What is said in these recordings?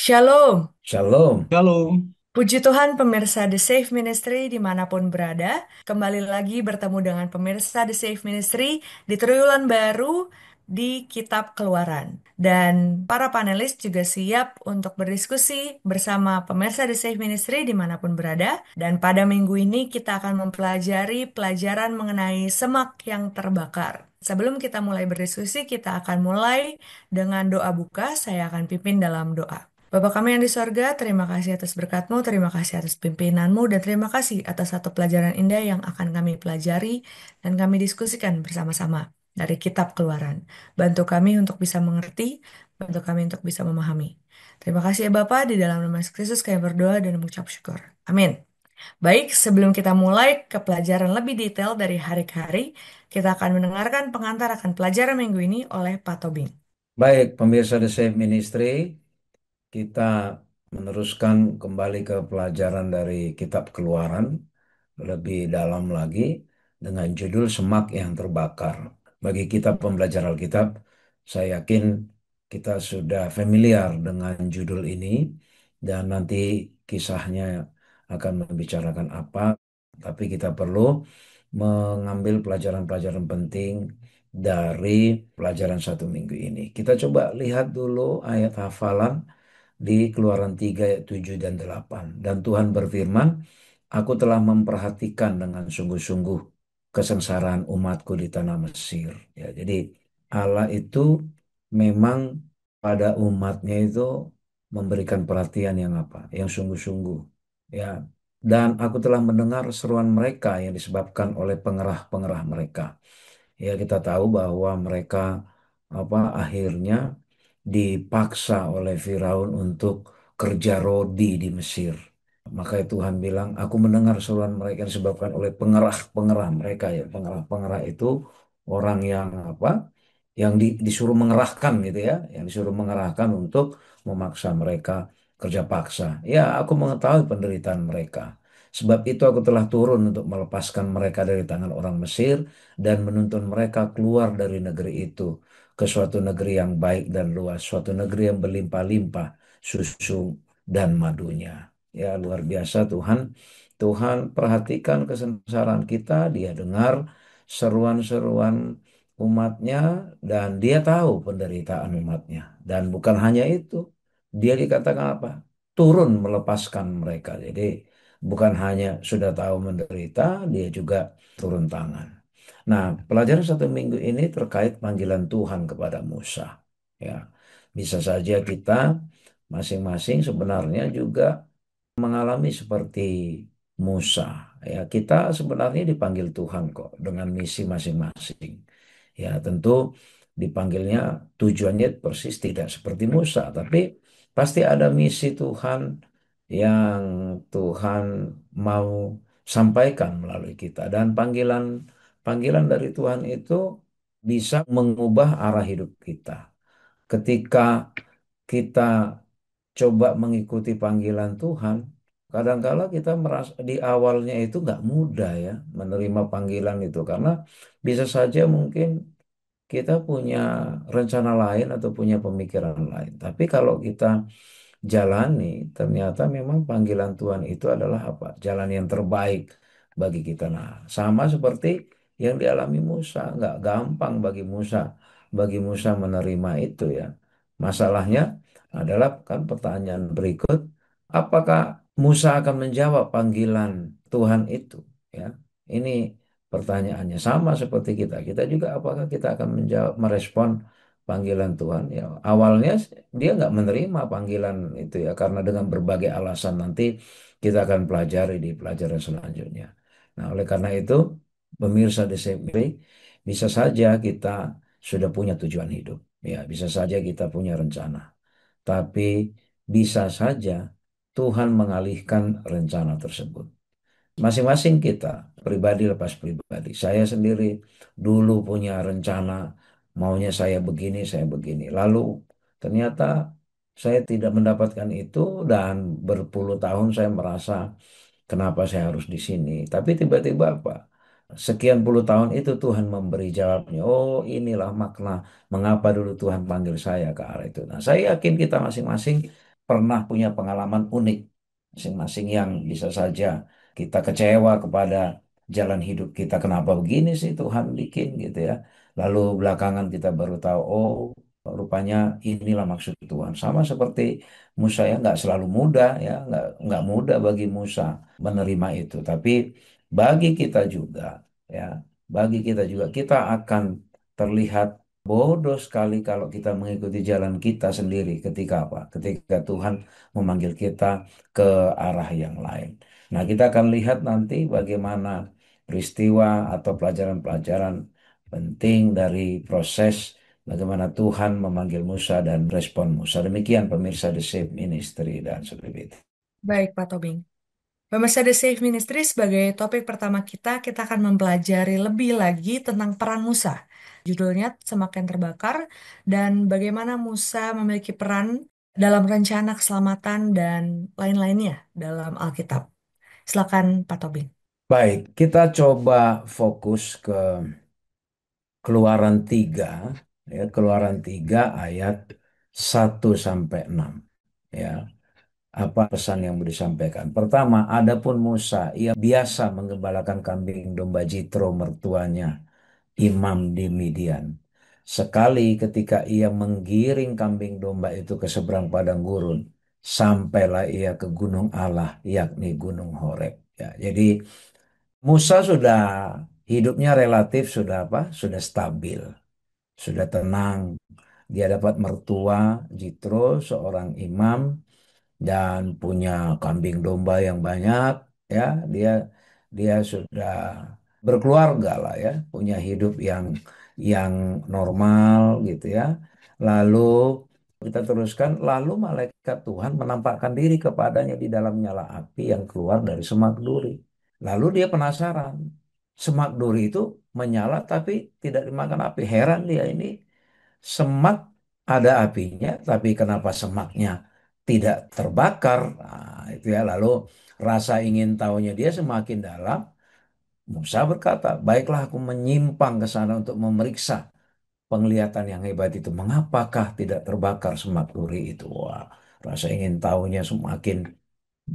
Shalom, Shalom. Halo, puji Tuhan pemirsa The Safe Ministry dimanapun berada. Kembali lagi bertemu dengan pemirsa The Safe Ministry di triwulan baru di Kitab Keluaran. Dan para panelis juga siap untuk berdiskusi bersama pemirsa The Safe Ministry dimanapun berada. Dan pada minggu ini kita akan mempelajari pelajaran mengenai semak yang terbakar. Sebelum kita mulai berdiskusi, kita akan mulai dengan doa buka. Saya akan pimpin dalam doa. Bapa kami yang di sorga, terima kasih atas berkat-Mu, terima kasih atas pimpinan-Mu, dan terima kasih atas satu pelajaran indah yang akan kami pelajari dan kami diskusikan bersama-sama dari Kitab Keluaran. Bantu kami untuk bisa mengerti, bantu kami untuk bisa memahami. Terima kasih ya Bapa, di dalam nama Yesus Kristus kami berdoa dan mengucap syukur. Amin. Baik, sebelum kita mulai ke pelajaran lebih detail dari hari ke hari, kita akan mendengarkan pengantar akan pelajaran minggu ini oleh Pak Tobing. Baik, pemirsa The Safe Ministry, kita meneruskan kembali ke pelajaran dari Kitab Keluaran lebih dalam lagi dengan judul Semak yang Terbakar. Bagi kita pembelajar Alkitab, saya yakin kita sudah familiar dengan judul ini dan nanti kisahnya akan membicarakan apa, tapi kita perlu mengambil pelajaran-pelajaran penting dari pelajaran satu minggu ini. Kita coba lihat dulu ayat hafalan di Keluaran 3 ayat 7 dan 8. Dan Tuhan berfirman, Aku telah memperhatikan dengan sungguh-sungguh kesengsaraan umatku di tanah Mesir. Ya, jadi Allah itu memang pada umatnya itu memberikan perhatian yang apa? Yang sungguh-sungguh. Ya. Dan aku telah mendengar seruan mereka yang disebabkan oleh pengerah-pengerah mereka. Ya, kita tahu bahwa mereka akhirnya dipaksa oleh Firaun untuk kerja rodi di Mesir. Maka Tuhan bilang, aku mendengar seruan mereka yang disebabkan oleh pengerah-pengerah mereka ya. Pengerah-pengerah itu orang yang yang disuruh mengerahkan gitu ya, yang disuruh mengerahkan untuk memaksa mereka kerja paksa. Ya, aku mengetahui penderitaan mereka. Sebab itu aku telah turun untuk melepaskan mereka dari tangan orang Mesir dan menuntun mereka keluar dari negeri itu ke suatu negeri yang baik dan luas, suatu negeri yang berlimpah-limpah susu dan madunya. Ya, luar biasa Tuhan. Tuhan perhatikan kesengsaraan kita, Dia dengar seruan-seruan umatnya dan Dia tahu penderitaan umatnya. Dan bukan hanya itu, Dia dikatakan apa? Turun melepaskan mereka. Jadi bukan hanya sudah tahu menderita, Dia juga turun tangan. Nah, pelajaran satu minggu ini terkait panggilan Tuhan kepada Musa. Ya, bisa saja kita masing-masing sebenarnya juga mengalami seperti Musa. Ya, kita sebenarnya dipanggil Tuhan kok dengan misi masing-masing. Ya, tentu dipanggilnya tujuannya persis tidak seperti Musa, tapi pasti ada misi Tuhan yang Tuhan mau sampaikan melalui kita dan panggilan panggilan dari Tuhan itu bisa mengubah arah hidup kita. Ketika kita coba mengikuti panggilan Tuhan, kadangkala kita merasa di awalnya itu nggak mudah ya menerima panggilan itu karena bisa saja mungkin kita punya rencana lain atau punya pemikiran lain. Tapi kalau kita jalani, ternyata memang panggilan Tuhan itu adalah apa? Jalan yang terbaik bagi kita. Nah, sama seperti yang dialami Musa, nggak gampang bagi Musa menerima itu ya. Masalahnya adalah kan pertanyaan berikut, apakah Musa akan menjawab panggilan Tuhan itu? Ya, ini pertanyaannya sama seperti kita. Kita juga apakah kita akan menjawab, merespon panggilan Tuhan? Ya, awalnya dia nggak menerima panggilan itu ya karena dengan berbagai alasan nanti kita akan pelajari di pelajaran selanjutnya. Nah, oleh karena itu, pemirsa DCP, bisa saja kita sudah punya tujuan hidup. Ya, bisa saja kita punya rencana. Tapi bisa saja Tuhan mengalihkan rencana tersebut. Masing-masing kita, pribadi lepas pribadi. Saya sendiri dulu punya rencana, maunya saya begini. Lalu ternyata saya tidak mendapatkan itu dan berpuluh tahun saya merasa kenapa saya harus di sini. Tapi tiba-tiba apa? Sekian puluh tahun itu Tuhan memberi jawabnya. Oh, inilah makna mengapa dulu Tuhan panggil saya ke arah itu. Nah, saya yakin kita masing-masing pernah punya pengalaman unik masing-masing yang bisa saja kita kecewa kepada jalan hidup kita. Kenapa begini sih Tuhan bikin gitu ya. Lalu belakangan kita baru tahu, oh rupanya inilah maksud Tuhan. Sama seperti Musa ya, nggak selalu mudah ya, nggak mudah bagi Musa menerima itu. Tapi bagi kita juga ya, bagi kita juga kita akan terlihat bodoh sekali kalau kita mengikuti jalan kita sendiri ketika apa? Ketika Tuhan memanggil kita ke arah yang lain. Nah, kita akan lihat nanti bagaimana peristiwa atau pelajaran-pelajaran penting dari proses bagaimana Tuhan memanggil Musa dan respon Musa. Demikian pemirsa The Save Ministry dan Saudara. Baik, Pak Tobing. Pemirsa The Safe Ministry sebagai topik pertama kita akan mempelajari lebih lagi tentang peran Musa. Judulnya Semakin Terbakar dan bagaimana Musa memiliki peran dalam rencana keselamatan dan lain-lainnya dalam Alkitab. Silakan Pak Tobing. Baik, kita coba fokus ke Keluaran 3, ya, Keluaran 3 ayat 1 sampai 6. Ya, apa pesan yang mau disampaikan? Pertama, adapun Musa, ia biasa menggembalakan kambing domba Jitro mertuanya, imam di Midian. Sekali ketika ia menggiring kambing domba itu ke seberang padang gurun, sampailah ia ke gunung Allah, yakni Gunung Horeb. Ya, jadi Musa sudah hidupnya relatif sudah apa? Sudah stabil, sudah tenang. Dia dapat mertua Jitro, seorang imam dan punya kambing domba yang banyak. Ya, dia dia sudah berkeluarga lah ya, punya hidup yang normal gitu ya. Lalu kita teruskan, lalu malaikat Tuhan menampakkan diri kepadanya di dalam nyala api yang keluar dari semak duri. Lalu dia penasaran, semak duri itu menyala tapi tidak dimakan api. Heran dia ini, semak ada apinya, tapi kenapa semaknya tidak terbakar? Nah, itu ya. Lalu rasa ingin tahunya dia semakin dalam. Musa berkata, baiklah aku menyimpang ke sana untuk memeriksa penglihatan yang hebat itu. Mengapakah tidak terbakar semak duri itu? Wah, rasa ingin tahunya semakin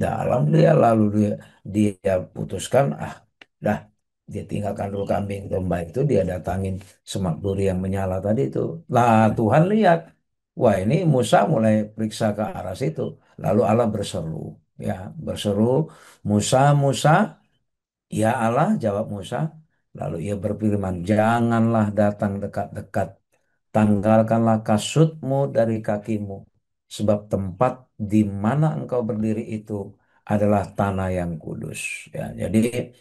dalam dia. Lalu dia putuskan, dah dia tinggalkan dulu kambing domba itu, dia datangin semak duri yang menyala tadi itu. Lah Tuhan lihat, wah ini Musa mulai periksa ke arah situ. Lalu Allah berseru, ya berseru, Musa, Musa, ya Allah, jawab Musa. Lalu ia berfirman, janganlah datang dekat-dekat, tanggalkanlah kasutmu dari kakimu, sebab tempat di mana engkau berdiri itu adalah tanah yang kudus. Ya, jadi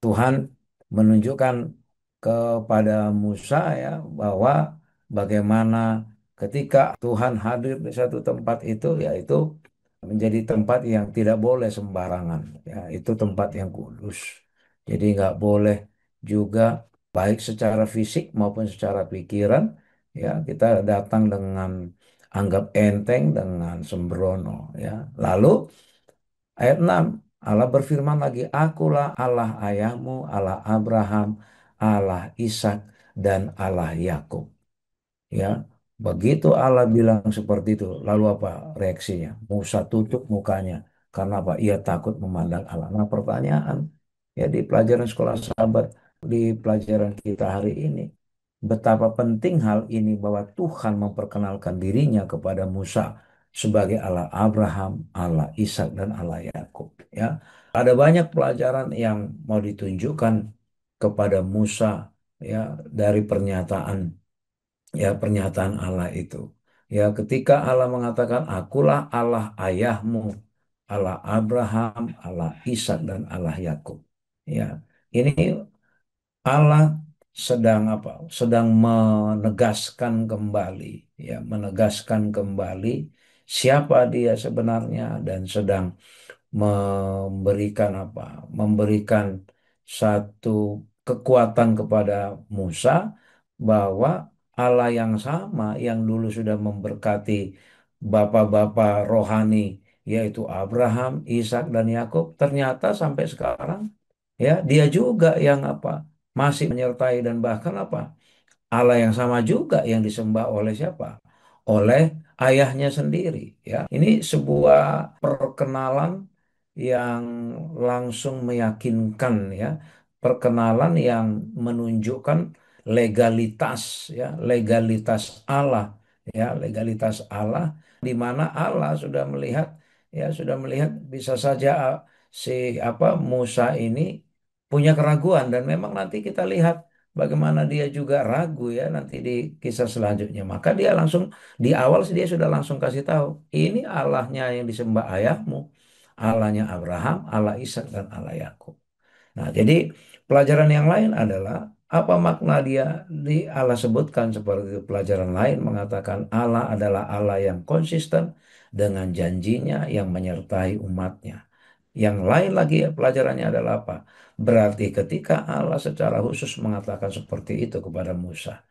Tuhan menunjukkan kepada Musa ya bahwa bagaimana ketika Tuhan hadir di satu tempat itu yaitu menjadi tempat yang tidak boleh sembarangan ya, itu tempat yang kudus. Jadi nggak boleh juga baik secara fisik maupun secara pikiran ya kita datang dengan anggap enteng dengan sembrono ya. Lalu ayat 6, Allah berfirman lagi, akulah Allah ayahmu, Allah Abraham, Allah Ishak, dan Allah Yakub. Ya, begitu Allah bilang seperti itu, lalu apa reaksinya? Musa tutup mukanya. Karena apa? Ia takut memandang Allah. Nah, pertanyaan ya di pelajaran sekolah sahabat, di pelajaran kita hari ini, betapa penting hal ini bahwa Tuhan memperkenalkan dirinya kepada Musa sebagai Allah Abraham, Allah Ishak, dan Allah Yakub. Ya, ada banyak pelajaran yang mau ditunjukkan kepada Musa ya dari pernyataan Allah itu. Ya, ketika Allah mengatakan, akulah Allah ayahmu, Allah Abraham, Allah Ishak, dan Allah Yakub. Ya, ini Allah sedang apa? Sedang menegaskan kembali, ya, menegaskan kembali siapa dia sebenarnya dan sedang memberikan apa? Memberikan satu kekuatan kepada Musa bahwa Allah yang sama yang dulu sudah memberkati bapak-bapak rohani yaitu Abraham, Ishak dan Yakub ternyata sampai sekarang ya dia juga yang apa? Masih menyertai dan bahkan apa? Allah yang sama juga yang disembah oleh siapa? Oleh ayahnya sendiri ya. Ini sebuah perkenalan yang langsung meyakinkan ya. Perkenalan yang menunjukkan legalitas ya, legalitas Allah ya, legalitas Allah di mana Allah sudah melihat ya, sudah melihat bisa saja si Musa ini punya keraguan dan memang nanti kita lihat bagaimana dia juga ragu ya nanti di kisah selanjutnya. Maka dia langsung di awal dia sudah langsung kasih tahu, ini Allahnya yang disembah ayahmu, Allahnya Abraham, Allah Ishak dan Allah Yakub. Nah, jadi pelajaran yang lain adalah apa makna dia di Allah sebutkan seperti itu. Pelajaran lain mengatakan Allah adalah Allah yang konsisten dengan janjinya yang menyertai umatnya. Yang lain lagi ya, pelajarannya adalah apa? Berarti ketika Allah secara khusus mengatakan seperti itu kepada Musa,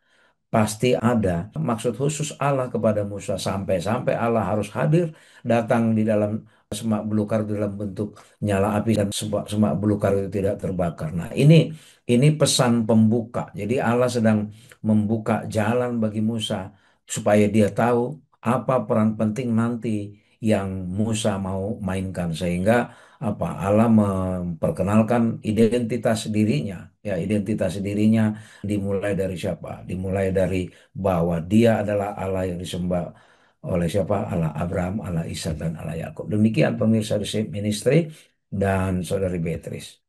pasti ada maksud khusus Allah kepada Musa sampai-sampai Allah harus hadir datang di dalam semak belukar dalam bentuk nyala api dan semak belukar itu tidak terbakar. Nah, ini pesan pembuka. Jadi Allah sedang membuka jalan bagi Musa supaya dia tahu apa peran penting nanti yang Musa mau mainkan sehingga Allah memperkenalkan identitas dirinya ya, identitas dirinya dimulai dari siapa? Dimulai dari bahwa dia adalah Allah yang disembah oleh siapa? Allah Abraham, Allah Ishak dan Allah Yakub. Demikian pemirsa The Shape Ministry dan Saudari Beatrice.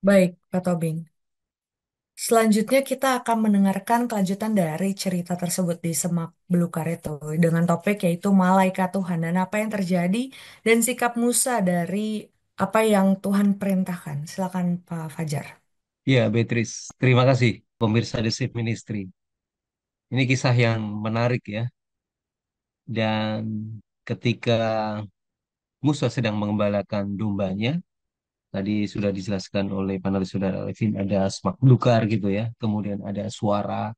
Baik, Pak Tobing. Selanjutnya kita akan mendengarkan kelanjutan dari cerita tersebut di Semak Belukar itu dengan topik yaitu Malaikat Tuhan dan apa yang terjadi dan sikap Musa dari apa yang Tuhan perintahkan. Silakan Pak Fajar. Ya, Beatrice, terima kasih pemirsa The Save Ministry. Ini kisah yang menarik ya. Dan ketika Musa sedang mengembalakan dombanya, tadi sudah dijelaskan oleh panelis saudara Levin, ada semak belukar gitu ya. Kemudian ada suara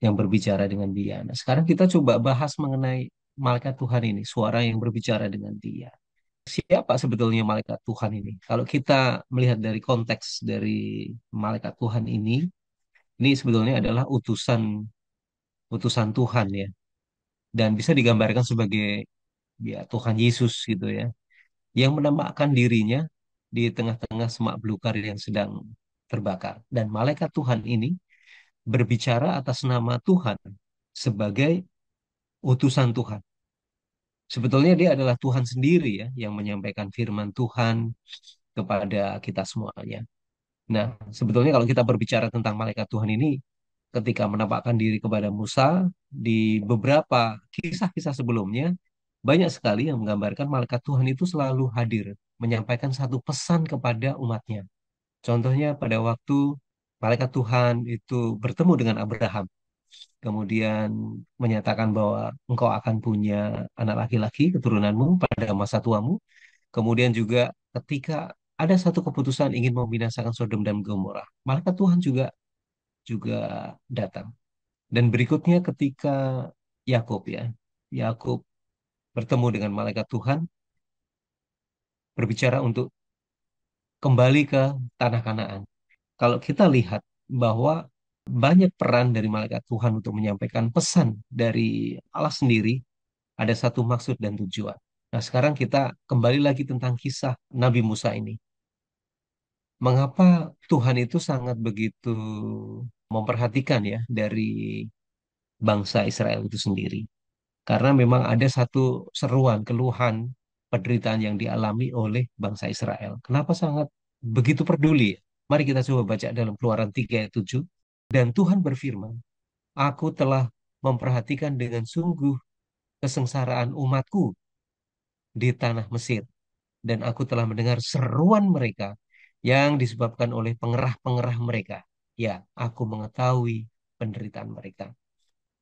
yang berbicara dengan dia. Nah, sekarang kita coba bahas mengenai malaikat Tuhan ini, suara yang berbicara dengan dia. Siapa sebetulnya malaikat Tuhan ini? Kalau kita melihat dari konteks dari malaikat Tuhan ini sebetulnya adalah utusan utusan Tuhan ya, dan bisa digambarkan sebagai ya Tuhan Yesus gitu ya, yang menampakkan dirinya di tengah-tengah semak belukar yang sedang terbakar. Dan malaikat Tuhan ini berbicara atas nama Tuhan sebagai utusan Tuhan. Sebetulnya dia adalah Tuhan sendiri ya yang menyampaikan firman Tuhan kepada kita semuanya. Nah, sebetulnya kalau kita berbicara tentang malaikat Tuhan ini, ketika menampakkan diri kepada Musa di beberapa kisah-kisah sebelumnya, banyak sekali yang menggambarkan malaikat Tuhan itu selalu hadir, menyampaikan satu pesan kepada umatnya. Contohnya pada waktu malaikat Tuhan itu bertemu dengan Abraham, kemudian menyatakan bahwa engkau akan punya anak laki-laki keturunanmu pada masa tuamu. Kemudian juga ketika ada satu keputusan ingin membinasakan Sodom dan Gomora, malaikat Tuhan juga juga datang. Dan berikutnya ketika Yakub ya, Yakub bertemu dengan malaikat Tuhan, berbicara untuk kembali ke tanah Kanaan. Kalau kita lihat bahwa banyak peran dari malaikat Tuhan untuk menyampaikan pesan dari Allah sendiri, ada satu maksud dan tujuan. Nah, sekarang kita kembali lagi tentang kisah Nabi Musa ini. Mengapa Tuhan itu sangat begitu memperhatikan ya dari bangsa Israel itu sendiri? Karena memang ada satu seruan, keluhan, penderitaan yang dialami oleh bangsa Israel. Kenapa sangat begitu peduli? Mari kita coba baca dalam Keluaran 3 ayat 7. Dan Tuhan berfirman, Aku telah memperhatikan dengan sungguh kesengsaraan umatku di tanah Mesir. Dan aku telah mendengar seruan mereka yang disebabkan oleh pengerah-pengerah mereka. Ya, aku mengetahui penderitaan mereka.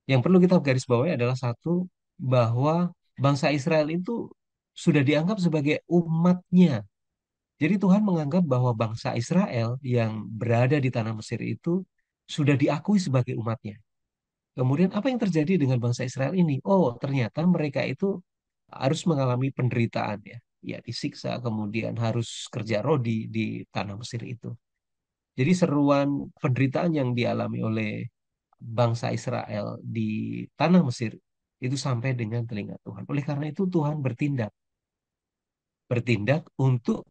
Yang perlu kita garis bawahi adalah satu, bahwa bangsa Israel itu sudah dianggap sebagai umatnya. Jadi Tuhan menganggap bahwa bangsa Israel yang berada di tanah Mesir itu sudah diakui sebagai umatnya. Kemudian apa yang terjadi dengan bangsa Israel ini? Oh, ternyata mereka itu harus mengalami penderitaan ya. Ya, disiksa, kemudian harus kerja rodi di tanah Mesir itu. Jadi seruan penderitaan yang dialami oleh bangsa Israel di tanah Mesir itu sampai dengan telinga Tuhan. Oleh karena itu Tuhan bertindak untuk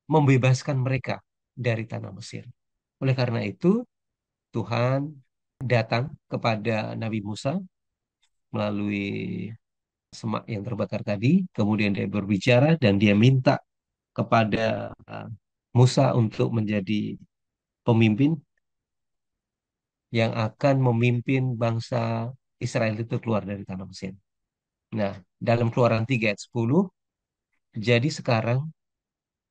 membebaskan mereka dari tanah Mesir. Oleh karena itu Tuhan datang kepada Nabi Musa melalui semak yang terbakar tadi, kemudian dia berbicara dan dia minta kepada Musa untuk menjadi pemimpin yang akan memimpin bangsa Israel itu keluar dari tanah Mesir. Nah, dalam Keluaran 3 ayat 10, jadi sekarang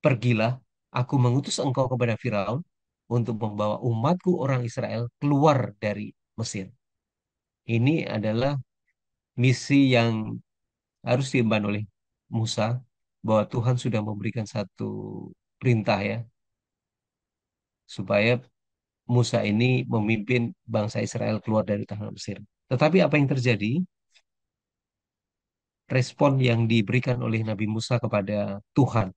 pergilah, aku mengutus engkau kepada Firaun untuk membawa umatku orang Israel keluar dari Mesir. Ini adalah misi yang harus diemban oleh Musa, bahwa Tuhan sudah memberikan satu perintah ya, supaya Musa ini memimpin bangsa Israel keluar dari tanah Mesir. Tetapi apa yang terjadi? Respon yang diberikan oleh Nabi Musa kepada Tuhan.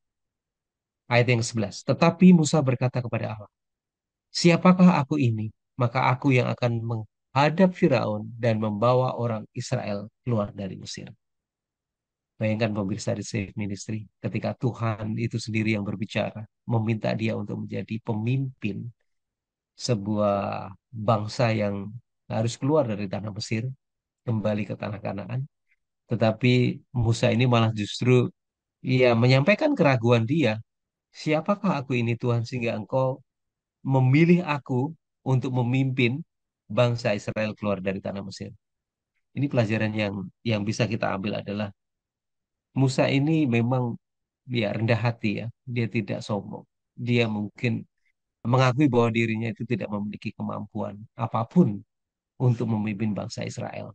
Ayat yang 11. Tetapi Musa berkata kepada Allah, siapakah aku ini? Maka aku yang akan menghadap Firaun dan membawa orang Israel keluar dari Mesir. Bayangkan pemirsa di Safe Ministry, ketika Tuhan itu sendiri yang berbicara, meminta dia untuk menjadi pemimpin sebuah bangsa yang harus keluar dari tanah Mesir, kembali ke tanah Kanaan. Tetapi Musa ini malah justru menyampaikan keraguan dia. Siapakah aku ini Tuhan sehingga engkau memilih aku untuk memimpin bangsa Israel keluar dari tanah Mesir. Ini pelajaran yang bisa kita ambil adalah Musa ini memang rendah hati ya. Dia tidak sombong. Dia mungkin mengakui bahwa dirinya itu tidak memiliki kemampuan apapun untuk memimpin bangsa Israel.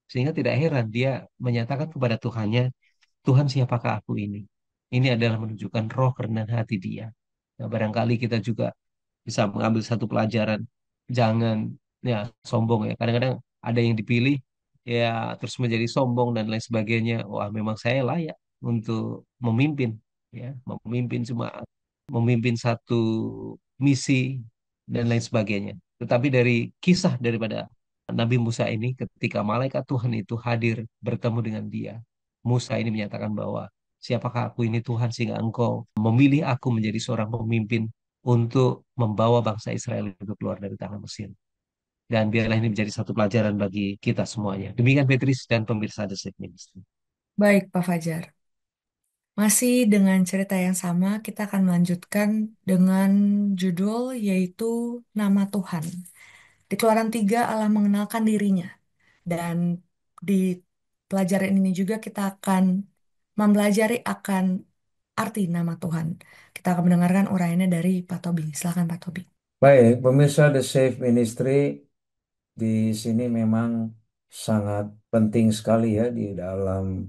Sehingga tidak heran dia menyatakan kepada Tuhannya, Tuhan siapakah aku ini? Ini adalah menunjukkan roh kerendahan hati dia. Nah, barangkali kita juga bisa mengambil satu pelajaran. Jangan sombong ya. Kadang-kadang ada yang dipilih ya terus menjadi sombong dan lain sebagainya. Wah, memang saya layak untuk memimpin ya, memimpin jemaat, memimpin satu misi dan lain sebagainya. Tetapi dari kisah daripada Nabi Musa ini ketika malaikat Tuhan itu hadir bertemu dengan dia, Musa ini menyatakan bahwa siapakah aku ini Tuhan sehingga engkau memilih aku menjadi seorang pemimpin untuk membawa bangsa Israel itu keluar dari tanah Mesir. Dan biarlah ini menjadi satu pelajaran bagi kita semuanya. Demikian Beatrice dan pemirsa The Safe Ministry. Baik, Pak Fajar. Masih dengan cerita yang sama, kita akan melanjutkan dengan judul yaitu Nama Tuhan. Di Keluaran 3, Allah mengenalkan dirinya. Dan di pelajaran ini juga kita akan mempelajari akan arti nama Tuhan. Kita akan mendengarkan uraiannya dari Pak Tobi. Silakan Pak Tobi. Baik, pemirsa The Safe Ministry, di sini memang sangat penting sekali ya di dalam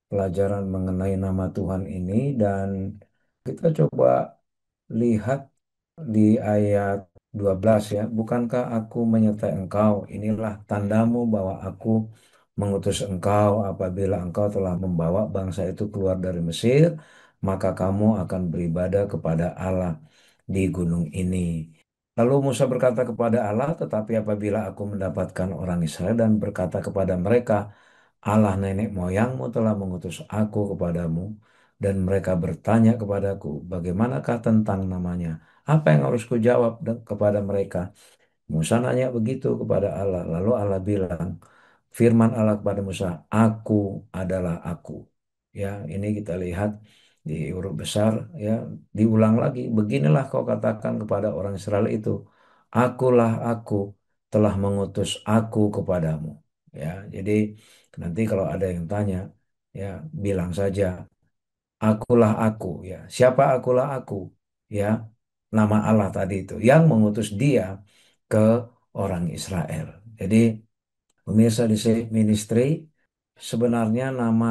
pelajaran mengenai nama Tuhan ini, dan kita coba lihat di ayat 12 ya. Bukankah aku menyertai engkau? Inilah tandamu bahwa aku mengutus engkau apabila engkau telah membawa bangsa itu keluar dari Mesir, maka kamu akan beribadah kepada Allah di gunung ini. Lalu Musa berkata kepada Allah, tetapi apabila aku mendapatkan orang Israel dan berkata kepada mereka, Allah nenek moyangmu telah mengutus aku kepadamu, dan mereka bertanya kepadaku, bagaimanakah tentang namanya? Apa yang harus kujawab kepada mereka? Musa nanya begitu kepada Allah. Lalu Allah bilang, firman Allah kepada Musa, aku adalah aku. Ya, ini kita lihat di huruf besar, ya, diulang lagi. Beginilah kau katakan kepada orang Israel itu, akulah aku telah mengutus aku kepadamu. Ya, jadi nanti kalau ada yang tanya, ya, bilang saja, akulah aku. Ya, siapa akulah aku? Ya, nama Allah tadi itu yang mengutus dia ke orang Israel. Jadi pemirsa di Safe Ministry, sebenarnya nama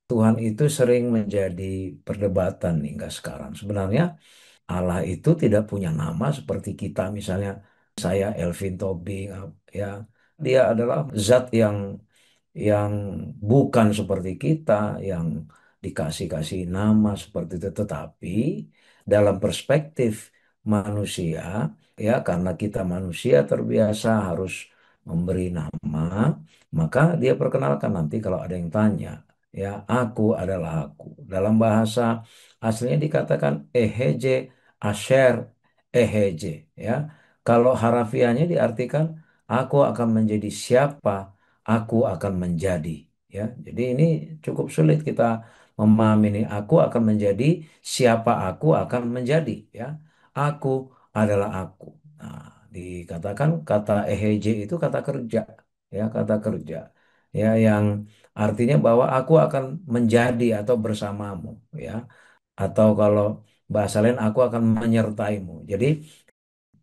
Tuhan itu sering menjadi perdebatan hingga sekarang. Sebenarnya Allah itu tidak punya nama seperti kita, misalnya saya Elvin Tobing, ya, dia adalah zat yang bukan seperti kita, yang dikasih-kasih nama seperti itu. Tetapi dalam perspektif manusia, ya, karena kita manusia terbiasa harus memberi nama, maka dia perkenalkan nanti kalau ada yang tanya, ya aku adalah aku. Dalam bahasa aslinya dikatakan eheje, asher, eheje, ya. Kalau harafiahnya diartikan aku akan menjadi siapa, aku akan menjadi, ya. Jadi ini cukup sulit kita memahami ini. Aku akan menjadi siapa aku akan menjadi, ya. Aku adalah aku. Nah, dikatakan kata EHJ itu kata kerja, ya kata kerja, ya yang artinya bahwa aku akan menjadi atau bersamamu, ya atau kalau bahasa lain aku akan menyertaimu. Jadi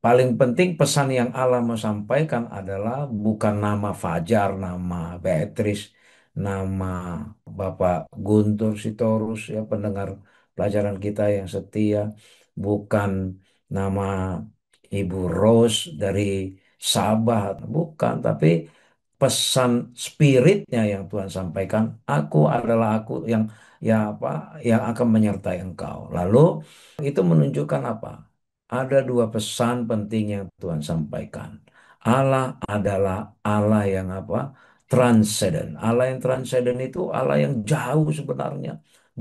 paling penting pesan yang Allah mau sampaikan adalah bukan nama Fajar, nama Beatrice, nama Bapak Guntur Sitorus, ya pendengar pelajaran kita yang setia, bukan nama Ibu Rose dari Sabah, bukan, tapi pesan spiritnya yang Tuhan sampaikan, aku adalah aku yang ya apa yang akan menyertai engkau. Lalu itu menunjukkan apa? Ada dua pesan penting yang Tuhan sampaikan. Allah adalah Allah yang apa? Transcendent. Allah yang transcendent itu Allah yang jauh sebenarnya.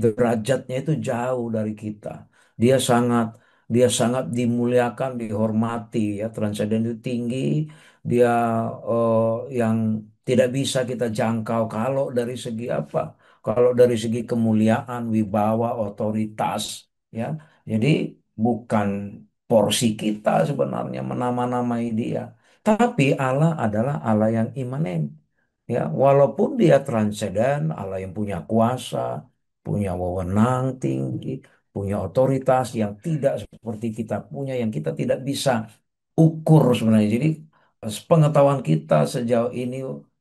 Derajatnya itu jauh dari kita. Dia sangat dia sangat dimuliakan, dihormati, ya. Transcendent itu tinggi, dia yang tidak bisa kita jangkau kalau dari segi apa? Kalau dari segi kemuliaan, wibawa, otoritas, ya. Jadi bukan porsi kita sebenarnya menama-namai dia. Tapi Allah adalah Allah yang imanen. Ya, walaupun dia transenden, Allah yang punya kuasa, punya wewenang tinggi, punya otoritas yang tidak seperti kita punya, yang kita tidak bisa ukur sebenarnya. Jadi pengetahuan kita sejauh ini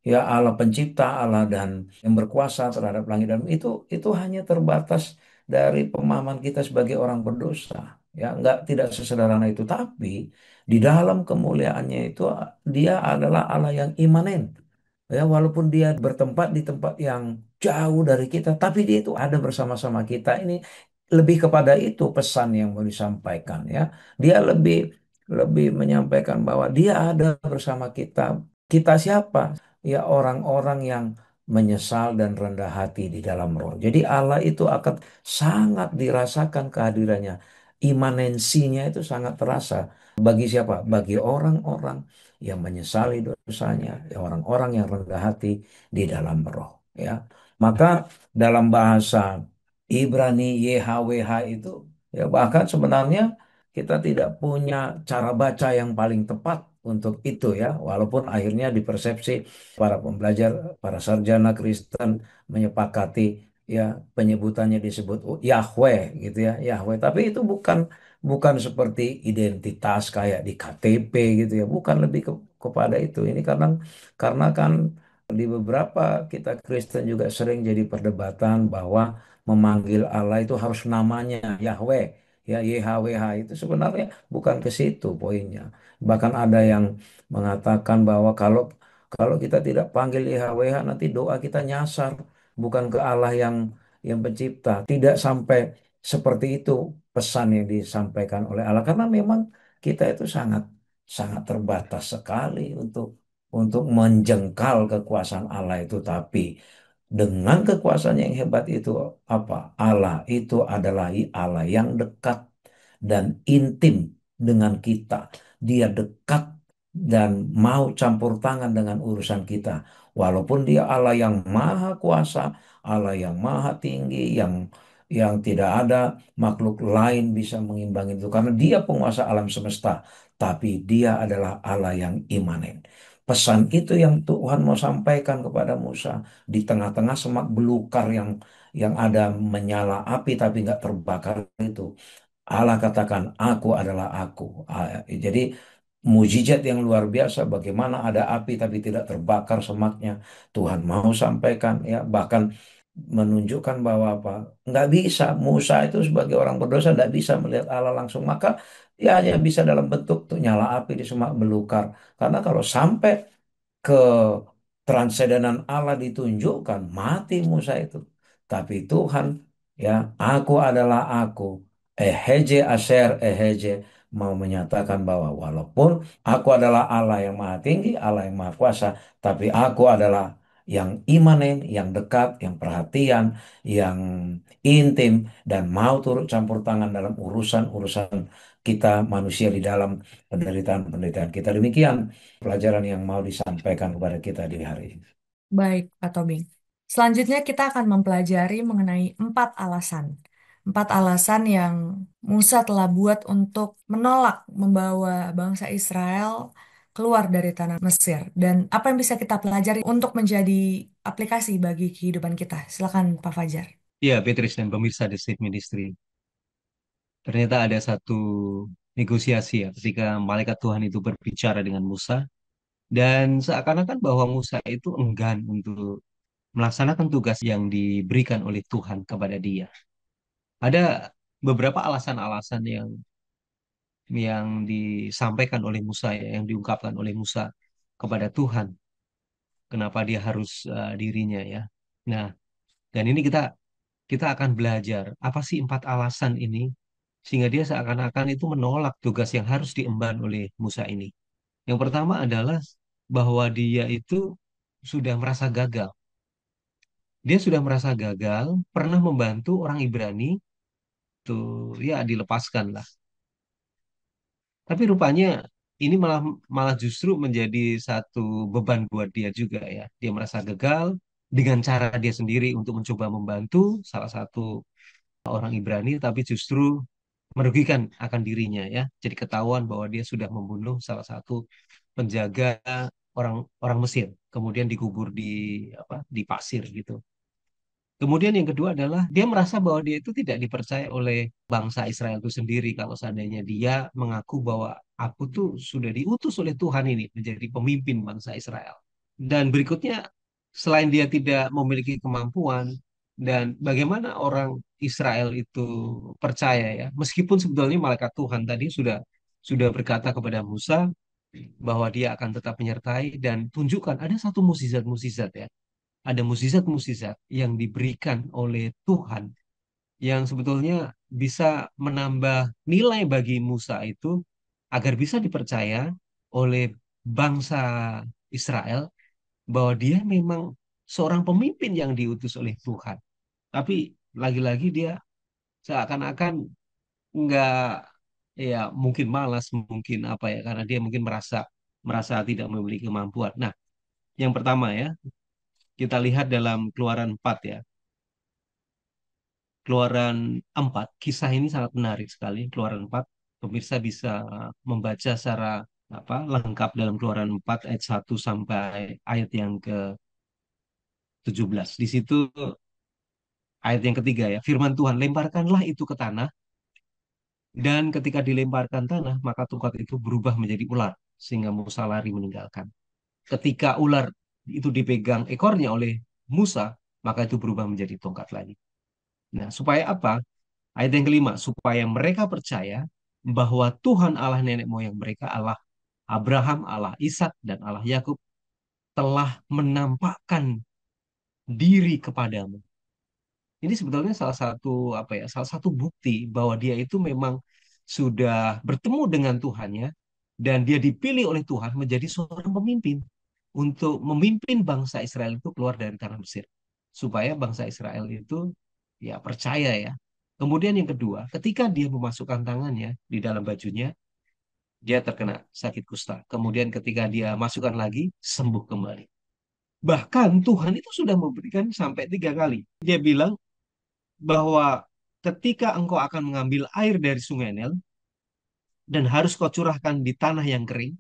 ya Allah pencipta, Allah dan yang berkuasa terhadap langit dan bumi, itu hanya terbatas dari pemahaman kita sebagai orang berdosa. Ya, enggak tidak sesederhana itu, tapi di dalam kemuliaannya itu dia adalah Allah yang imanen. Ya, walaupun dia bertempat di tempat yang jauh dari kita, tapi dia itu ada bersama-sama kita. Ini lebih kepada itu pesan yang mau disampaikan, ya. Dia lebih lebih menyampaikan bahwa dia ada bersama kita. Kita siapa? Ya orang-orang yang menyesal dan rendah hati di dalam roh. Jadi Allah itu akan sangat dirasakan kehadirannya. Imanensinya itu sangat terasa. Bagi siapa? Bagi orang-orang yang menyesali dosanya, ya orang-orang yang rendah hati di dalam roh, ya. Maka dalam bahasa Ibrani YHWH itu, ya bahkan sebenarnya kita tidak punya cara baca yang paling tepat untuk itu, ya. Walaupun akhirnya dipersepsi para pembelajar, para sarjana Kristen menyepakati ya penyebutannya disebut Yahweh gitu, ya, Yahweh. Tapi itu bukan seperti identitas kayak di KTP gitu, ya. Bukan lebih kepada itu. Ini karena kan di beberapa kita Kristen juga sering jadi perdebatan bahwa memanggil Allah itu harus namanya Yahweh, ya YHWH itu sebenarnya bukan ke situ poinnya. Bahkan ada yang mengatakan bahwa kalau kalau kita tidak panggil YHWH nanti doa kita nyasar bukan ke Allah yang pencipta. Tidak sampai seperti itu pesan yang disampaikan oleh Allah karena memang kita itu sangat sangat terbatas sekali untuk menjengkal kekuasaan Allah itu. Tapi dengan kekuasaan yang hebat itu apa? Allah itu adalah Allah yang dekat dan intim dengan kita. Dia dekat dan mau campur tangan dengan urusan kita. Walaupun dia Allah yang maha kuasa, Allah yang maha tinggi, yang tidak ada makhluk lain bisa mengimbangi itu karena dia penguasa alam semesta, tapi dia adalah Allah yang imanen. Pesan itu yang Tuhan mau sampaikan kepada Musa di tengah-tengah semak belukar yang ada menyala api tapi nggak terbakar itu. Allah katakan, aku adalah aku. Jadi mujizat yang luar biasa bagaimana ada api tapi tidak terbakar semaknya. Tuhan mau sampaikan, ya, bahkan menunjukkan bahwa apa? Nggak bisa. Musa itu sebagai orang berdosa nggak bisa melihat Allah langsung. Maka ya hanya bisa dalam bentuk tuh nyala api di semak belukar. Karena kalau sampai ke transendenan Allah ditunjukkan, mati Musa itu. Tapi Tuhan, ya, aku adalah aku. Eheje Asher Eheje, mau menyatakan bahwa walaupun aku adalah Allah yang maha tinggi, Allah yang maha kuasa, tapi aku adalah yang imanen, yang dekat, yang perhatian, yang intim, dan mau turut campur tangan dalam urusan-urusan kita manusia di dalam penderitaan-penderitaan kita. Demikian pelajaran yang mau disampaikan kepada kita di hari ini. Baik, Pak Tobing. Selanjutnya kita akan mempelajari mengenai 4 alasan. 4 alasan yang Musa telah buat untuk menolak membawa bangsa Israel keluar dari tanah Mesir. Dan apa yang bisa kita pelajari untuk menjadi aplikasi bagi kehidupan kita. Silakan, Pak Fajar. Ya, Beatrice dan pemirsa The Safe Ministry. Ternyata ada satu negosiasi ya ketika malaikat Tuhan itu berbicara dengan Musa dan seakan-akan bahwa Musa itu enggan untuk melaksanakan tugas yang diberikan oleh Tuhan kepada dia. Ada beberapa alasan-alasan yang disampaikan oleh Musa ya, yang diungkapkan oleh Musa kepada Tuhan, kenapa dia harus dirinya ya. Nah, dan ini kita akan belajar apa sih 4 alasan ini sehingga dia seakan-akan itu menolak tugas yang harus diemban oleh Musa ini. Yang pertama adalah bahwa dia itu sudah merasa gagal. Dia sudah merasa gagal, pernah membantu orang Ibrani tuh ya dilepaskan lah. Tapi rupanya ini malah malah justru menjadi satu beban buat dia juga ya. Dia merasa gagal dengan cara dia sendiri untuk mencoba membantu salah satu orang Ibrani, tapi justru merugikan akan dirinya ya. Jadi ketahuan bahwa dia sudah membunuh salah satu penjaga orang orang Mesir, kemudian dikubur di di pasir gitu. Kemudian yang kedua adalah dia merasa bahwa dia itu tidak dipercaya oleh bangsa Israel itu sendiri kalau seandainya dia mengaku bahwa aku tuh sudah diutus oleh Tuhan ini menjadi pemimpin bangsa Israel. Dan berikutnya, selain dia tidak memiliki kemampuan dan bagaimana orang Israel itu percaya ya, meskipun sebetulnya malaikat Tuhan tadi sudah berkata kepada Musa bahwa dia akan tetap menyertai dan tunjukkan ada satu mukjizat-mukjizat ya, ada mukjizat-mukjizat yang diberikan oleh Tuhan yang sebetulnya bisa menambah nilai bagi Musa itu agar bisa dipercaya oleh bangsa Israel bahwa dia memang seorang pemimpin yang diutus oleh Tuhan. Tapi lagi-lagi dia seakan-akan nggak ya mungkin malas, mungkin apa ya karena dia mungkin merasa merasa tidak memiliki kemampuan. Nah, yang pertama ya, kita lihat dalam Keluaran 4 ya. Keluaran 4 kisah ini sangat menarik sekali. Keluaran 4 pemirsa bisa membaca secara lengkap dalam Keluaran 4 ayat 1 sampai ayat yang ke-17. Di situ ayat yang ketiga ya, firman Tuhan, lemparkanlah itu ke tanah, dan ketika dilemparkan tanah, maka tongkat itu berubah menjadi ular, sehingga Musa lari meninggalkan. Ketika ular itu dipegang ekornya oleh Musa, maka itu berubah menjadi tongkat lagi. Nah, supaya apa? Ayat yang kelima, supaya mereka percaya bahwa Tuhan Allah nenek moyang mereka, Allah Abraham, Allah Ishak, dan Allah Yakub telah menampakkan diri kepadamu. Ini sebetulnya salah satu salah satu bukti bahwa dia itu memang sudah bertemu dengan Tuhannya dan dia dipilih oleh Tuhan menjadi seorang pemimpin untuk memimpin bangsa Israel itu keluar dari tanah Mesir. Supaya bangsa Israel itu ya percaya ya. Kemudian yang kedua, ketika dia memasukkan tangannya di dalam bajunya, dia terkena sakit kusta. Kemudian ketika dia masukkan lagi, sembuh kembali. Bahkan Tuhan itu sudah memberikan sampai 3 kali. Dia bilang, bahwa ketika engkau akan mengambil air dari sungai Nil dan harus kau curahkan di tanah yang kering,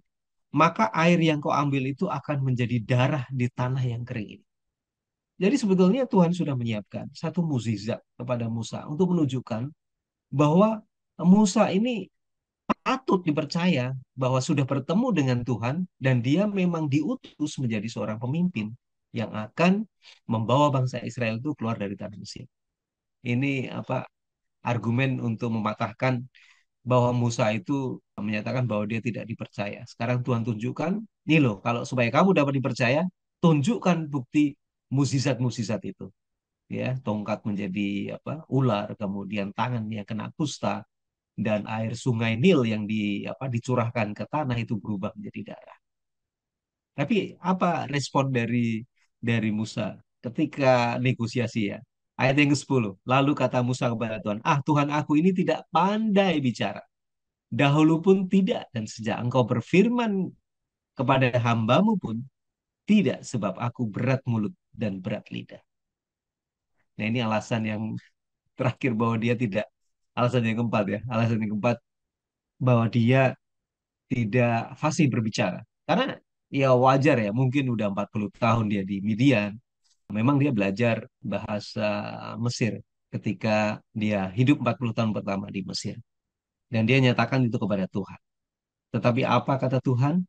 maka air yang kau ambil itu akan menjadi darah di tanah yang kering ini. Jadi sebetulnya Tuhan sudah menyiapkan satu mukjizat kepada Musa untuk menunjukkan bahwa Musa ini patut dipercaya bahwa sudah bertemu dengan Tuhan dan dia memang diutus menjadi seorang pemimpin yang akan membawa bangsa Israel itu keluar dari tanah Mesir. Ini argumen untuk mematahkan bahwa Musa itu menyatakan bahwa dia tidak dipercaya. Sekarang Tuhan tunjukkan, nih loh, kalau supaya kamu dapat dipercaya, tunjukkan bukti mukjizat-mukjizat itu. Ya, tongkat menjadi ular, kemudian tangan yang kena kusta, dan air sungai Nil yang dicurahkan ke tanah itu berubah menjadi darah. Tapi apa respon dari Musa ketika negosiasi ya? Ayat yang ke-10. Lalu kata Musa kepada Tuhan, "Ah Tuhan, aku ini tidak pandai bicara. Dahulu pun tidak, dan sejak engkau berfirman kepada hambamu pun tidak, sebab aku berat mulut dan berat lidah." Nah, ini alasan yang terakhir bahwa dia tidak, alasan yang keempat ya, alasan yang keempat bahwa dia tidak fasih berbicara. Karena ya wajar ya, mungkin udah 40 tahun dia di Midian, memang dia belajar bahasa Mesir ketika dia hidup 40 tahun pertama di Mesir. Dan dia nyatakan itu kepada Tuhan. Tetapi apa kata Tuhan?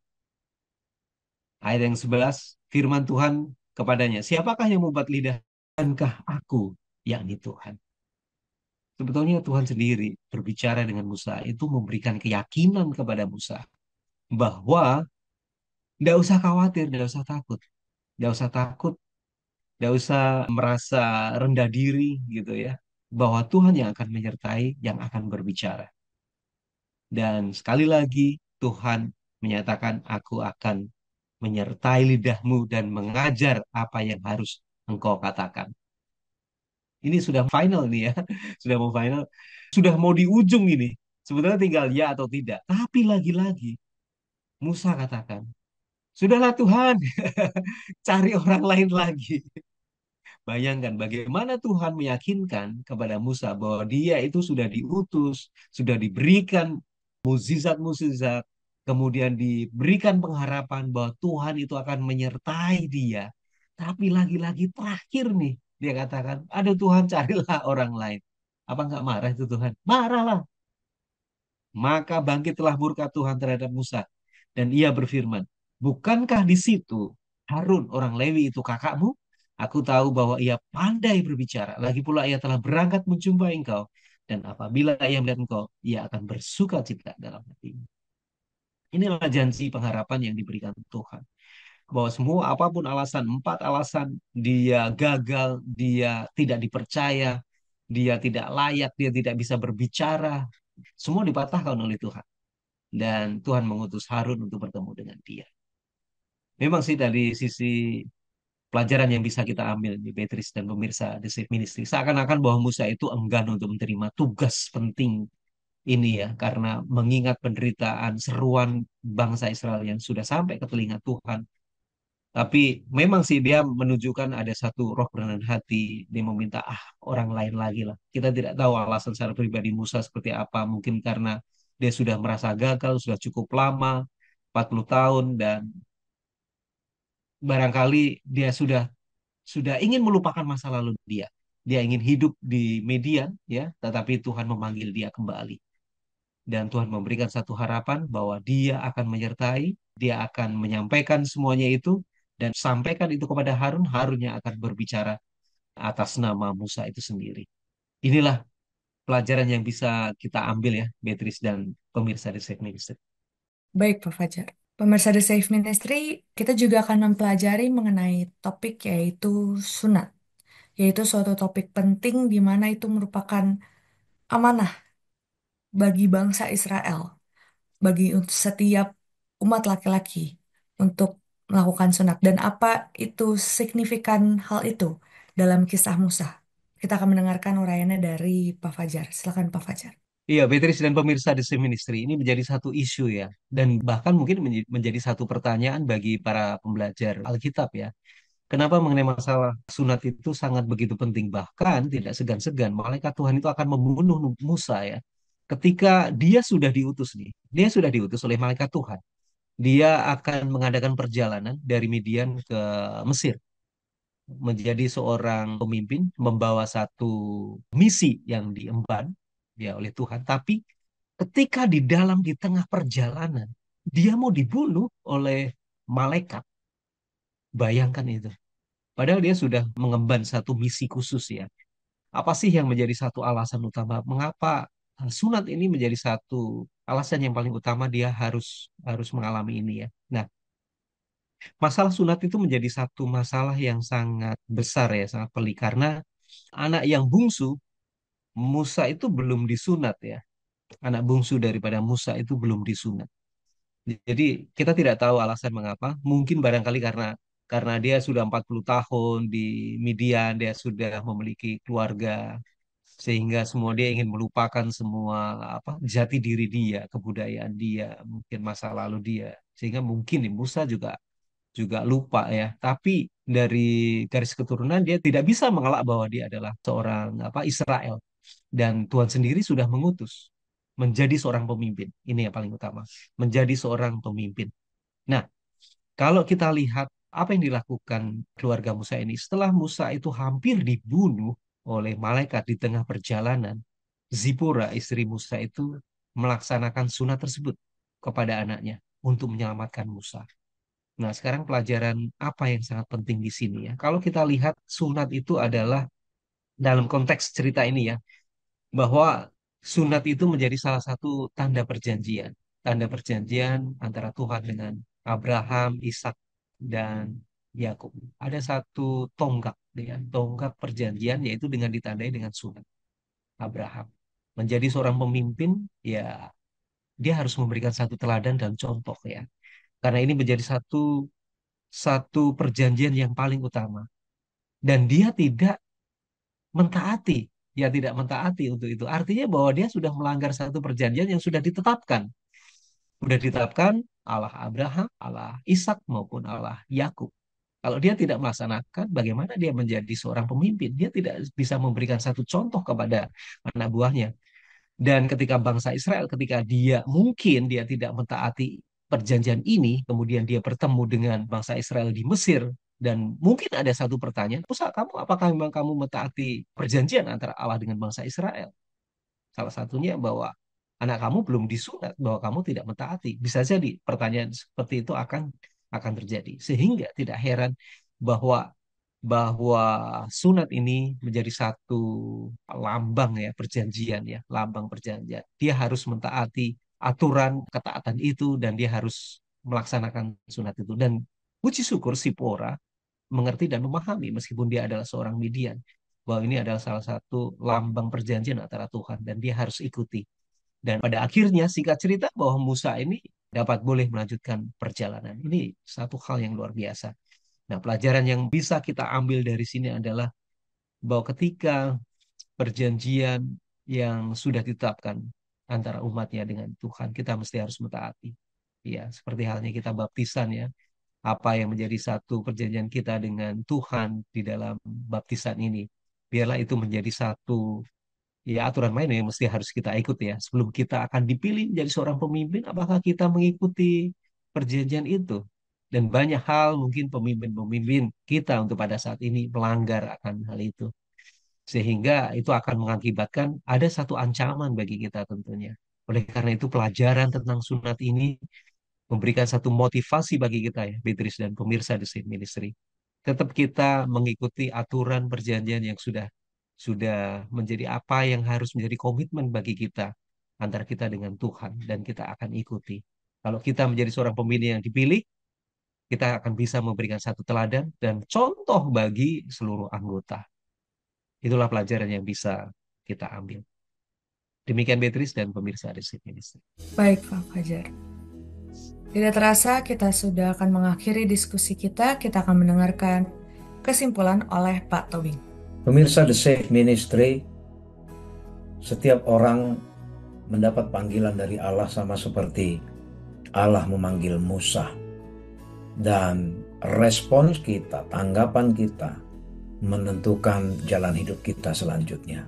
Ayat yang 11, firman Tuhan kepadanya, siapakah yang membuat lidah? Bukankah aku, yakni Tuhan. Sebetulnya Tuhan sendiri berbicara dengan Musa itu memberikan keyakinan kepada Musa bahwa tidak usah khawatir, tidak usah takut, tidak usah takut, tidak usah merasa rendah diri gitu ya, bahwa Tuhan yang akan menyertai, yang akan berbicara. Dan sekali lagi Tuhan menyatakan, aku akan menyertai lidahmu dan mengajar apa yang harus engkau katakan. Ini sudah final nih ya, sudah mau final, sudah mau di ujung ini. Sebetulnya tinggal ya atau tidak. Tapi lagi-lagi Musa katakan, sudahlah Tuhan, cari orang lain lagi. Bayangkan bagaimana Tuhan meyakinkan kepada Musa bahwa dia itu sudah diutus, sudah diberikan mukjizat-mukjizat, kemudian diberikan pengharapan bahwa Tuhan itu akan menyertai dia. Tapi lagi-lagi terakhir nih, dia katakan, aduh Tuhan, carilah orang lain. Apa nggak marah itu Tuhan? Marahlah. Maka bangkitlah murka Tuhan terhadap Musa. Dan ia berfirman, bukankah di situ Harun orang Lewi itu kakakmu? Aku tahu bahwa ia pandai berbicara. Lagi pula ia telah berangkat menjumpai engkau. Dan apabila ia melihat engkau, ia akan bersuka cita dalam hatinya. Inilah janji pengharapan yang diberikan Tuhan. Bahwa semua apapun alasan, empat alasan dia gagal, dia tidak dipercaya, dia tidak layak, dia tidak bisa berbicara, semua dipatahkan oleh Tuhan. Dan Tuhan mengutus Harun untuk bertemu dengan dia. Memang sih dari sisi pelajaran yang bisa kita ambil di Beatrice dan pemirsa The Safe Ministry, seakan-akan bahwa Musa itu enggan untuk menerima tugas penting ini ya, karena mengingat penderitaan seruan bangsa Israel yang sudah sampai ke telinga Tuhan. Tapi memang sih dia menunjukkan ada satu roh kerendahan hati. Dia meminta orang lain lagi lah. Kita tidak tahu alasan secara pribadi Musa seperti apa. Mungkin karena dia sudah merasa gagal, sudah cukup lama, 40 tahun, dan barangkali dia sudah ingin melupakan masa lalu dia. Dia ingin hidup di Median, ya, tetapi Tuhan memanggil dia kembali. Dan Tuhan memberikan satu harapan bahwa dia akan menyertai, dia akan menyampaikan semuanya itu, dan sampaikan itu kepada Harun, Harun yang akan berbicara atas nama Musa itu sendiri. Inilah pelajaran yang bisa kita ambil ya, Beatrice dan pemirsa di Safe Ministry. Baik, Pak Fajar. Pemirsa The Safe Ministry, kita juga akan mempelajari mengenai topik yaitu sunat, yaitu suatu topik penting di mana itu merupakan amanah bagi bangsa Israel, bagi setiap umat laki-laki untuk melakukan sunat. Dan apa itu signifikan hal itu dalam kisah Musa? Kita akan mendengarkan uraiannya dari Pak Fajar. Silakan Pak Fajar. Iya, Beatrice dan pemirsa The Safe Ministry ini menjadi satu isu ya, dan bahkan mungkin menjadi satu pertanyaan bagi para pembelajar Alkitab ya. Kenapa mengenai masalah sunat itu sangat begitu penting, bahkan tidak segan-segan malaikat Tuhan itu akan membunuh Musa ya. Ketika dia sudah diutus nih, dia sudah diutus oleh malaikat Tuhan. Dia akan mengadakan perjalanan dari Midian ke Mesir, menjadi seorang pemimpin, membawa satu misi yang diemban ya oleh Tuhan. Tapi ketika di tengah perjalanan, dia mau dibunuh oleh malaikat. Bayangkan itu. Padahal dia sudah mengemban satu misi khusus ya. Apa sih yang menjadi satu alasan utama mengapa sunat ini menjadi satu alasan yang paling utama dia harus harus mengalami ini ya. Nah, masalah sunat itu menjadi satu masalah yang sangat besar ya, sangat pelik karena anak yang bungsu Musa itu belum disunat ya. anak bungsu daripada Musa itu belum disunat. Jadi kita tidak tahu alasan mengapa. Mungkin barangkali karena dia sudah 40 tahun di Midian, dia sudah memiliki keluarga, sehingga semua dia ingin melupakan semua apa jati diri dia, kebudayaan dia, mungkin masa lalu dia. Sehingga mungkin nih Musa juga juga lupa ya. Tapi dari garis keturunan dia tidak bisa mengelak bahwa dia adalah seorang apa Israel, dan Tuhan sendiri sudah mengutus menjadi seorang pemimpin. Ini yang paling utama, menjadi seorang pemimpin. Nah, kalau kita lihat apa yang dilakukan keluarga Musa ini, setelah Musa itu hampir dibunuh oleh malaikat di tengah perjalanan, Zipora, istri Musa itu melaksanakan sunat tersebut kepada anaknya untuk menyelamatkan Musa. Nah, sekarang pelajaran apa yang sangat penting di sini ya. Kalau kita lihat sunat itu adalah dalam konteks cerita ini ya, bahwa sunat itu menjadi salah satu tanda perjanjian. Tanda perjanjian antara Tuhan dengan Abraham, Ishak, dan Yakub. Ada satu tonggak, ya, tonggak perjanjian yaitu dengan ditandai dengan sunat Abraham. Menjadi seorang pemimpin, ya dia harus memberikan satu teladan dan contoh ya. Karena ini menjadi satu satu perjanjian yang paling utama. Dan dia tidak mentaati. Dia tidak mentaati untuk itu. Artinya bahwa dia sudah melanggar satu perjanjian yang sudah ditetapkan. Sudah ditetapkan Allah Abraham, Allah Ishak maupun Allah Yakub. Kalau dia tidak melaksanakan, bagaimana dia menjadi seorang pemimpin? Dia tidak bisa memberikan satu contoh kepada anak buahnya. Dan ketika bangsa Israel, ketika dia tidak mentaati perjanjian ini, kemudian dia bertemu dengan bangsa Israel di Mesir, dan mungkin ada satu pertanyaan, Musa, apakah memang kamu mentaati perjanjian antara Allah dengan bangsa Israel? Salah satunya bahwa anak kamu belum disunat, bahwa kamu tidak mentaati. Bisa jadi pertanyaan seperti itu akan terjadi. Sehingga tidak heran bahwa bahwa sunat ini menjadi satu lambang ya perjanjian ya, lambang perjanjian. Dia harus mentaati aturan ketaatan itu dan dia harus melaksanakan sunat itu. Dan puji syukur Sipora mengerti dan memahami meskipun dia adalah seorang Midian bahwa ini adalah salah satu lambang perjanjian antara Tuhan dan dia harus ikuti. Dan pada akhirnya singkat cerita bahwa Musa ini dapat boleh melanjutkan perjalanan. Ini satu hal yang luar biasa. Nah, pelajaran yang bisa kita ambil dari sini adalah bahwa ketika perjanjian yang sudah ditetapkan antara umatnya dengan Tuhan, kita mesti harus mentaati. Ya, seperti halnya kita baptisan ya. Apa yang menjadi satu perjanjian kita dengan Tuhan di dalam baptisan ini. Biarlah itu menjadi satu ya aturan main yang mesti harus kita ikuti ya. Sebelum kita akan dipilih menjadi seorang pemimpin, apakah kita mengikuti perjanjian itu? Dan banyak hal mungkin pemimpin-pemimpin kita untuk pada saat ini melanggar akan hal itu. Sehingga itu akan mengakibatkan ada satu ancaman bagi kita tentunya. Oleh karena itu pelajaran tentang sunat ini memberikan satu motivasi bagi kita ya, Beatrice dan pemirsa di Saint Ministry. Tetap kita mengikuti aturan perjanjian yang sudah menjadi apa yang harus menjadi komitmen bagi kita antara kita dengan Tuhan dan kita akan ikuti. Kalau kita menjadi seorang pemimpin yang dipilih, kita akan bisa memberikan satu teladan dan contoh bagi seluruh anggota. Itulah pelajaran yang bisa kita ambil. Demikian Beatrice dan pemirsa di Saint Ministry. Baik, Pak Fajar. Tidak terasa kita sudah akan mengakhiri diskusi kita. Kita akan mendengarkan kesimpulan oleh Pak Tobing. Pemirsa The Safe Ministry, setiap orang mendapat panggilan dari Allah sama seperti Allah memanggil Musa. Dan respons kita, tanggapan kita menentukan jalan hidup kita selanjutnya.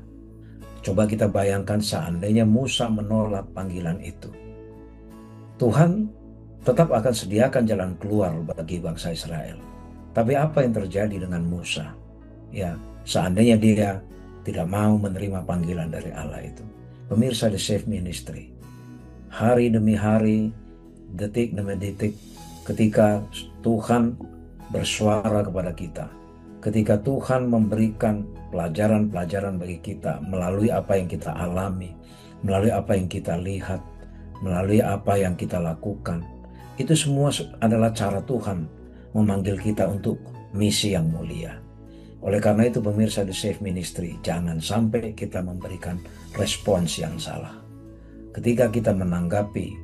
Coba kita bayangkan seandainya Musa menolak panggilan itu. Tuhan tetap akan sediakan jalan keluar bagi bangsa Israel. Tapi apa yang terjadi dengan Musa? Ya, seandainya dia tidak mau menerima panggilan dari Allah itu. Pemirsa The Safe Ministry, hari demi hari, detik demi detik, ketika Tuhan bersuara kepada kita, ketika Tuhan memberikan pelajaran-pelajaran bagi kita melalui apa yang kita alami, melalui apa yang kita lihat, melalui apa yang kita lakukan, itu semua adalah cara Tuhan memanggil kita untuk misi yang mulia. Oleh karena itu pemirsa The Safe Ministry, jangan sampai kita memberikan respons yang salah. ketika kita menanggapi,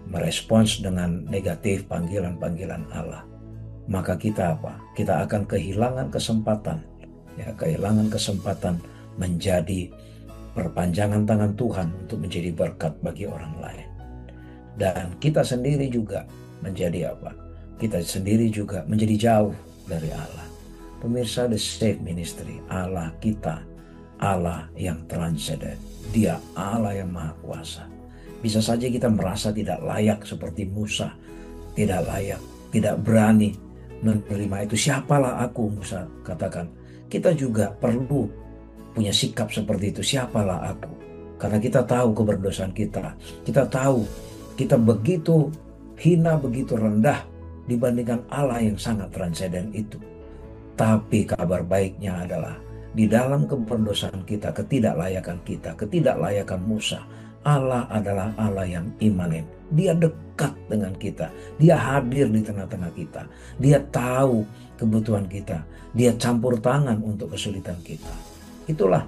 merespons dengan negatif panggilan-panggilan Allah, maka kita apa? Kita akan kehilangan kesempatan, ya, kehilangan kesempatan menjadi perpanjangan tangan Tuhan untuk menjadi berkat bagi orang lain. Dan kita sendiri juga menjadi apa? Kita sendiri juga menjadi jauh dari Allah. Pemirsa, The Safe Ministry, Allah kita, Allah yang transenden. Dia Allah yang Maha Kuasa. Bisa saja kita merasa tidak layak seperti Musa, tidak layak, tidak berani menerima itu. Siapalah aku, Musa katakan. Kita juga perlu punya sikap seperti itu. Siapalah aku? Karena kita tahu keberdosaan kita. Kita tahu kita begitu hina, begitu rendah dibandingkan Allah yang sangat transenden itu. Tapi kabar baiknya adalah di dalam keberdosaan kita, ketidaklayakan Musa, Allah adalah Allah yang imanen. Dia dekat dengan kita. Dia hadir di tengah-tengah kita. Dia tahu kebutuhan kita. Dia campur tangan untuk kesulitan kita. Itulah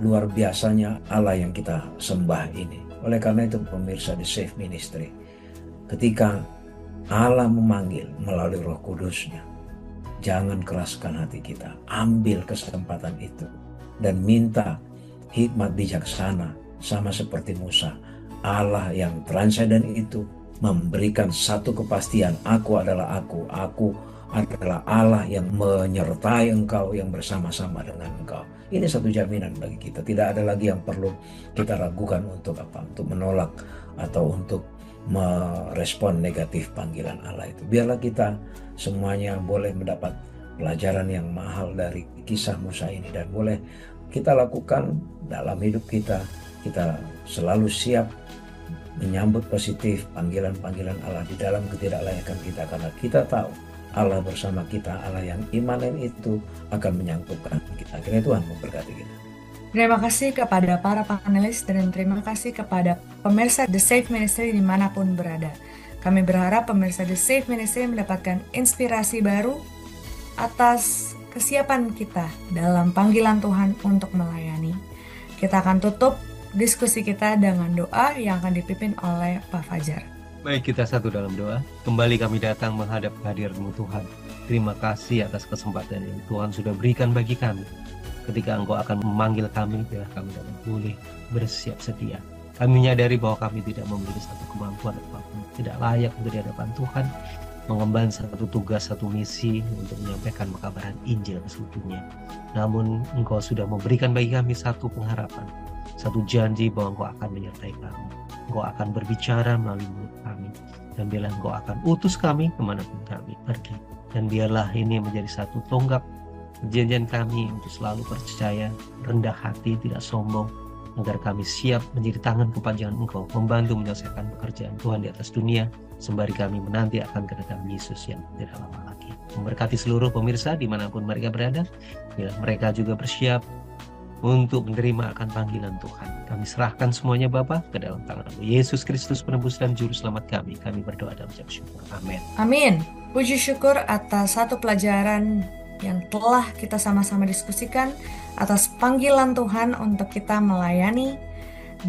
luar biasanya Allah yang kita sembah ini. Oleh karena itu pemirsa di Safe Ministry, ketika Allah memanggil melalui Roh Kudus-Nya, jangan keraskan hati kita. Ambil kesempatan itu dan minta hikmat bijaksana sama seperti Musa. Allah yang transenden itu memberikan satu kepastian. Aku adalah aku. Aku adalah Allah yang menyertai engkau, yang bersama-sama dengan engkau. Ini satu jaminan bagi kita. Tidak ada lagi yang perlu kita ragukan untuk apa? Untuk menolak atau untuk merespon negatif panggilan Allah itu. Biarlah kita semuanya boleh mendapat pelajaran yang mahal dari kisah Musa ini, dan boleh kita lakukan dalam hidup kita. Kita selalu siap menyambut positif panggilan-panggilan Allah di dalam ketidaklayakan kita, karena kita tahu Allah bersama kita. Allah yang imanen itu akan menyangkutkan kita. Akhirnya Tuhan memberkati kita. Terima kasih kepada para panelis dan terima kasih kepada pemirsa The Safe Ministry dimanapun berada. Kami berharap pemirsa The Safe Ministry mendapatkan inspirasi baru atas kesiapan kita dalam panggilan Tuhan untuk melayani. Kita akan tutup diskusi kita dengan doa yang akan dipimpin oleh Pak Fajar. Baik, kita satu dalam doa. Kembali kami datang menghadap kehadiran-Mu Tuhan. Terima kasih atas kesempatan yang Tuhan sudah berikan bagi kami. Ketika Engkau akan memanggil kami, biar kami dapat boleh bersiap sedia. Kami menyadari bahwa kami tidak memiliki satu kemampuan apapun, tidak layak untuk di hadapan Tuhan, mengemban satu tugas, satu misi untuk menyampaikan kabaran Injil ke seluruh dunia. Namun Engkau sudah memberikan bagi kami satu pengharapan, satu janji bahwa Engkau akan menyertai kami. Engkau akan berbicara melalui mulut kami, dan biarlah Engkau akan utus kami kemanapun kami pergi. Dan biarlah ini menjadi satu tonggak perjanjian kami untuk selalu percaya, rendah hati, tidak sombong, agar kami siap menjadi tangan kepanjangan Engkau, membantu menyelesaikan pekerjaan Tuhan di atas dunia, sembari kami menanti akan kedatangan Yesus yang tidak lama lagi. Memberkati seluruh pemirsa dimanapun mereka berada, bila mereka juga bersiap untuk menerima akan panggilan Tuhan. Kami serahkan semuanya Bapa ke dalam tangan Yesus Kristus, penebus dan juru selamat kami. Kami berdoa dan mengucap syukur. Amin. Amin. Puji syukur atas satu pelajaran yang telah kita sama-sama diskusikan, atas panggilan Tuhan untuk kita melayani,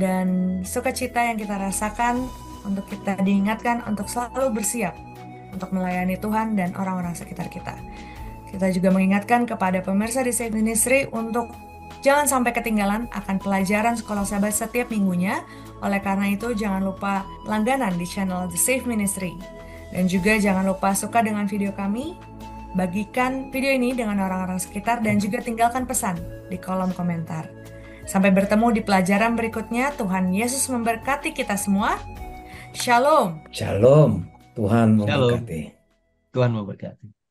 dan sukacita yang kita rasakan untuk kita diingatkan untuk selalu bersiap untuk melayani Tuhan dan orang-orang sekitar kita. Kita juga mengingatkan kepada pemirsa di Safe Ministry untuk jangan sampai ketinggalan akan pelajaran Sekolah Sahabat setiap minggunya. Oleh karena itu, jangan lupa langganan di channel The Safe Ministry. Dan juga jangan lupa suka dengan video kami, bagikan video ini dengan orang-orang sekitar, dan juga tinggalkan pesan di kolom komentar. Sampai bertemu di pelajaran berikutnya. Tuhan Yesus memberkati kita semua. Shalom. Shalom. Tuhan Shalom. memberkati. Tuhan memberkati.